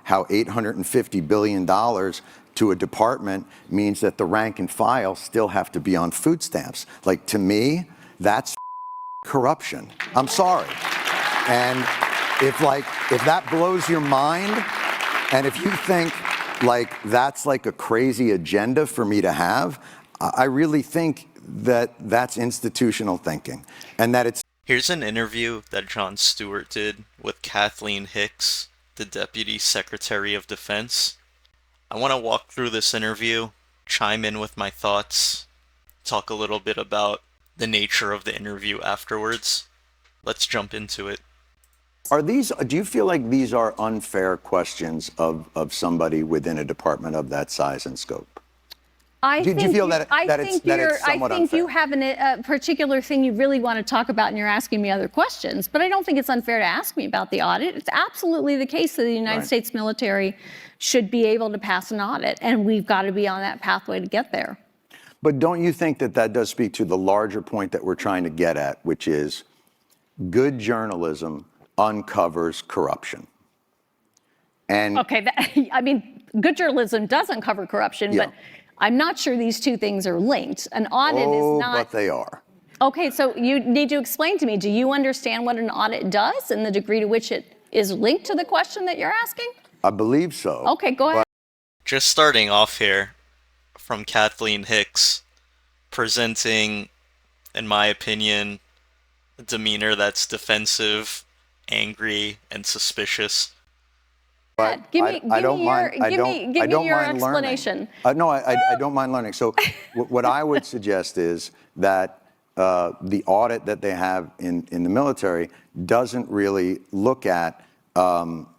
how $850 billion to a department means that the rank and file still have to be on food stamps. Like, to me, that's corruption. I'm sorry. And if that blows your mind, and if you think like that's like a crazy agenda for me to have, I really think that that's institutional thinking, and that it's. Here's an interview that Jon Stewart did with Kathleen Hicks, the Deputy Secretary of Defense. I want to walk through this interview, chime in with my thoughts, talk a little bit about the nature of the interview afterwards. Let's jump into it. Do you feel like these are unfair questions of somebody within a department of that size and scope? I think you have a particular thing you really want to talk about and you're asking me other questions, but I don't think it's unfair to ask me about the audit. It's absolutely the case that the United States military should be able to pass an audit, and we've got to be on that pathway to get there. But don't you think that that does speak to the larger point that we're trying to get at, which is good journalism uncovers corruption? And okay, I mean, good journalism does uncover corruption, but I'm not sure these two things are linked. An audit is not. But they are. Okay, so you need to explain to me, do you understand what an audit does and the degree to which it is linked to the question that you're asking? I believe so. Okay, go ahead. Just starting off here from Kathleen Hicks, presenting, in my opinion, a demeanor that's defensive, angry, and suspicious. But give me your explanation. No, I don't mind learning. So what I would suggest is that the audit that they have in the military doesn't really look at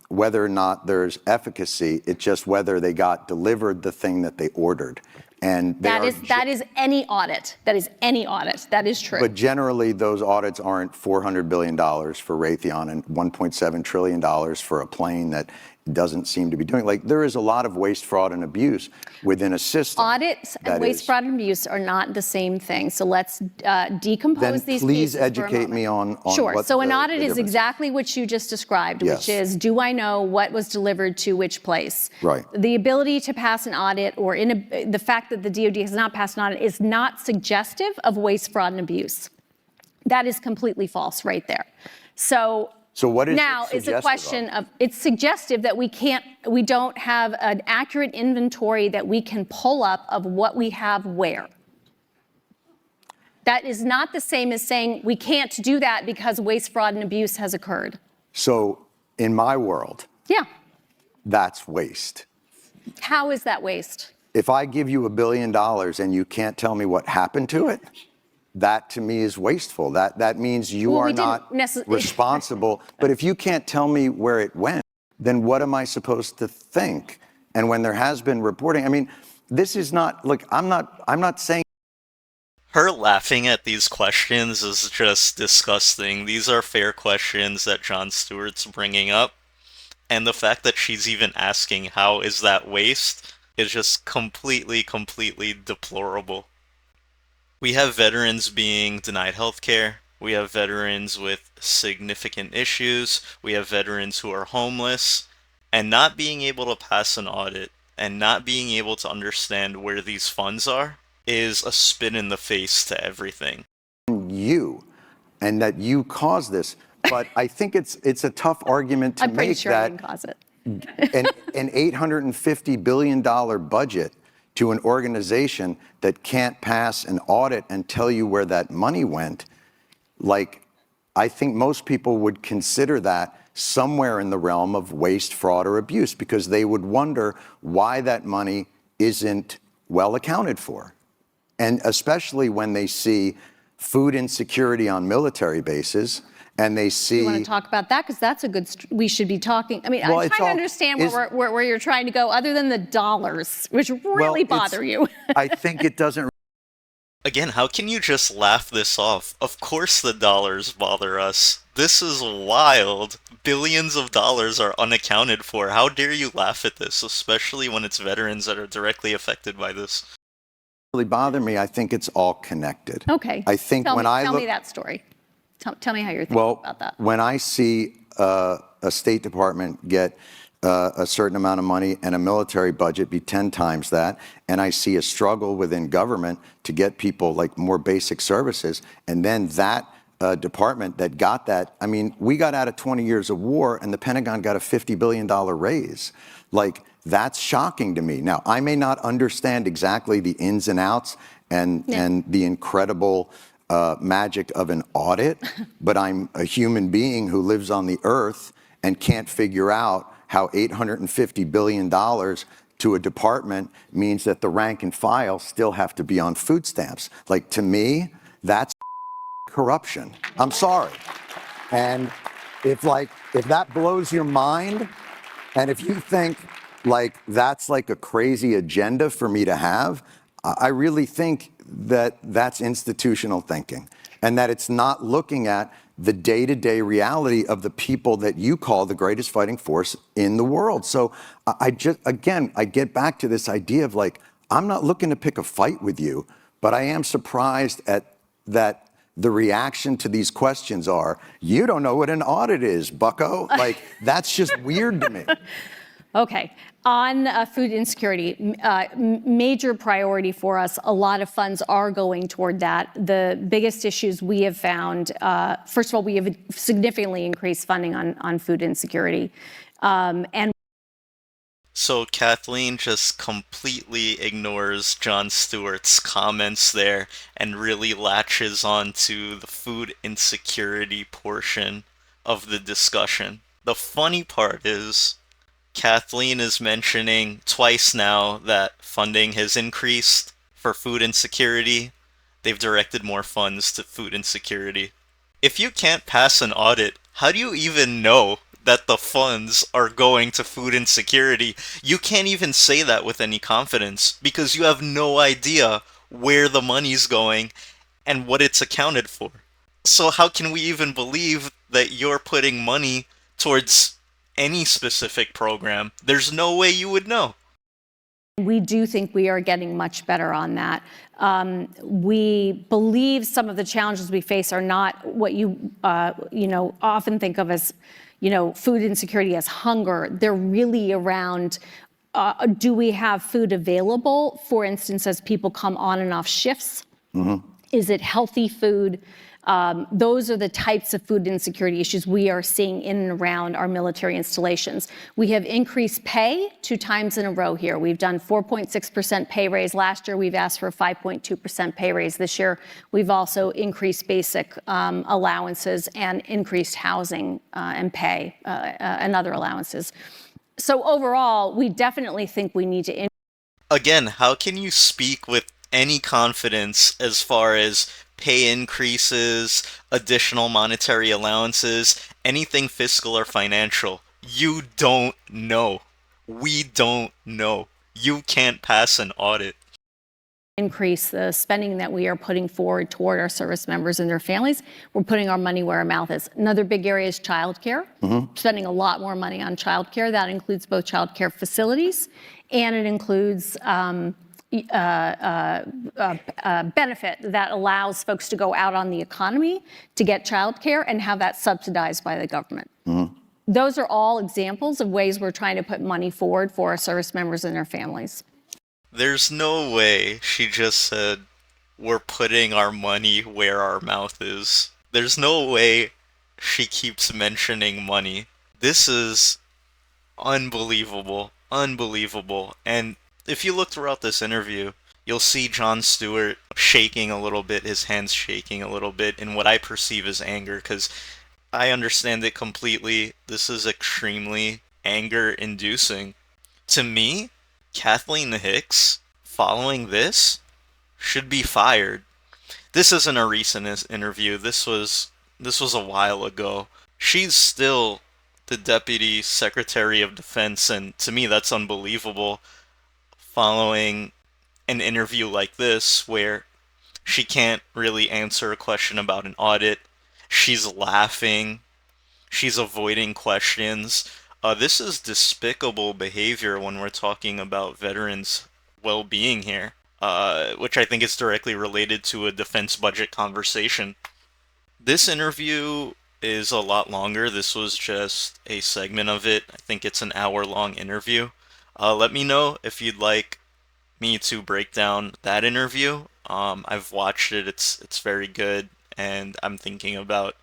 whether or not there's efficacy. It's just whether they got delivered the thing that they ordered. And that is any audit. That is any audit. That is true. But generally, those audits aren't $400 billion for Raytheon and $1.7 trillion for a plane that doesn't seem to be doing. Like, there is a lot of waste, fraud, and abuse within a system. Audits and waste, fraud, and abuse are not the same thing. So let's decompose these pieces. Then please educate me on sure. What so an audit is exactly what you just described, which is, do I know what was delivered to which place? Right. The ability to pass an audit, or the fact that the DoD has not passed an audit, is not suggestive of waste, fraud, and abuse. That is completely false right there. So what is now is a question of, it's suggestive that we don't have an accurate inventory that we can pull up of what we have where. That is not the same as saying we can't do that because waste, fraud, and abuse has occurred. So in my world, that's waste. How is that waste? If I give you $1 billion and you can't tell me what happened to it, that to me is wasteful. That means you are not responsible. But if you can't tell me where it went, then what am I supposed to think? And when there has been reporting, I mean, this is not, look, I'm not saying. Her laughing at these questions is just disgusting. These are fair questions that Jon Stewart's bringing up. And the fact that she's even asking how is that waste is just completely deplorable. We have veterans being denied health care. We have veterans with significant issues. We have veterans who are homeless. And not being able to pass an audit and not being able to understand where these funds are is a spit in the face to everything. And that you caused this. But I think it's a tough argument to I'm pretty make sure that I didn't cause it. an $850 billion budget to an organization that can't pass an audit and tell you where that money went, like, I think most people would consider that somewhere in the realm of waste, fraud, or abuse, because they would wonder why that money isn't well accounted for. And especially when they see food insecurity on military bases, and they see. You want to talk about that? Because that's a good, we should be talking. I mean, I'm trying to understand where you're trying to go, other than the dollars, which really bother you. I think it doesn't. Again, how can you just laugh this off? Of course the dollars bother us. This is wild. Billions of dollars are unaccounted for. How dare you laugh at this, especially when it's veterans that are directly affected by this? Really bother me. I think it's all connected. Okay. I think tell me that story. Tell me how you're thinking about that. When I see a State Department get a certain amount of money and a military budget be 10 times that, and I see a struggle within government to get people like more basic services, and then that department that got that, I mean, we got out of 20 years of war and the Pentagon got a $50 billion raise. Like, that's shocking to me. Now, I may not understand exactly the ins and outs and the incredible magic of an audit, but I'm a human being who lives on the earth and can't figure out how $850 billion to a department means that the rank and file still have to be on food stamps. Like, to me, that's corruption. I'm sorry. And if that blows your mind, and if you think like that's like a crazy agenda for me to have, I really think that that's institutional thinking, and that it's not looking at the day-to-day reality of the people that you call the greatest fighting force in the world. So I get back to this idea of like, I'm not looking to pick a fight with you, but I am surprised at that the reaction to these questions are, you don't know what an audit is, bucko. Like, that's just weird to me. Okay, on food insecurity, major priority for us. A lot of funds are going toward that. The biggest issues we have found, first of all, we have significantly increased funding on food insecurity. And So Kathleen just completely ignores Jon Stewart's comments there and really latches on to the food insecurity portion of the discussion. The funny part is, Kathleen is mentioning twice now that funding has increased for food insecurity. They've directed more funds to food insecurity. If you can't pass an audit, how do you even know that the funds are going to food insecurity? You can't even say that with any confidence because you have no idea where the money's going and what it's accounted for. So how can we even believe that you're putting money towards any specific program? There's no way you would know. we do think we are getting much better on that. We believe some of the challenges we face are not what you often think of as, food insecurity as hunger. They're really around, do we have food available? For instance, as people come on and off shifts, is it healthy food? Those are the types of food insecurity issues we are seeing in and around our military installations. We have increased pay 2 times in a row here. We've done 4.6% pay raise last year. We've asked for a 5.2% pay raise this year. We've also increased basic allowances and increased housing and pay and other allowances. So overall, we definitely think we need to. Again, how can you speak with any confidence as far as pay increases, additional monetary allowances, anything fiscal or financial? You don't know. We don't know. You can't pass an audit. Increase the spending that we are putting forward toward our service members and their families. We're putting our money where our mouth is. Another big area is childcare. Spending a lot more money on childcare. That includes both childcare facilities and it includes benefit that allows folks to go out on the economy to get childcare and have that subsidized by the government. Those are all examples of ways we're trying to put money forward for our service members and their families. There's no way she just said, we're putting our money where our mouth is. There's no way she keeps mentioning money. This is unbelievable, unbelievable. And if you look throughout this interview, you'll see Jon Stewart shaking a little bit, his hands shaking a little bit in what I perceive as anger, because I understand it completely. This is extremely anger-inducing. To me, Kathleen Hicks, following this, should be fired. This isn't a recent interview. This was a while ago. She's still the Deputy Secretary of Defense, and to me that's unbelievable. Following an interview like this where she can't really answer a question about an audit, she's laughing, she's avoiding questions. This is despicable behavior when we're talking about veterans' well-being here, which I think is directly related to a defense budget conversation. This interview is a lot longer. This was just a segment of it. I think it's an hour-long interview. Let me know if you'd like me to break down that interview. I've watched it. It's very good, and I'm thinking about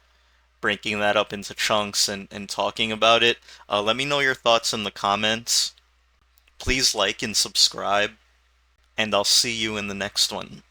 breaking that up into chunks and talking about it. Let me know your thoughts in the comments. Please like and subscribe, and I'll see you in the next one.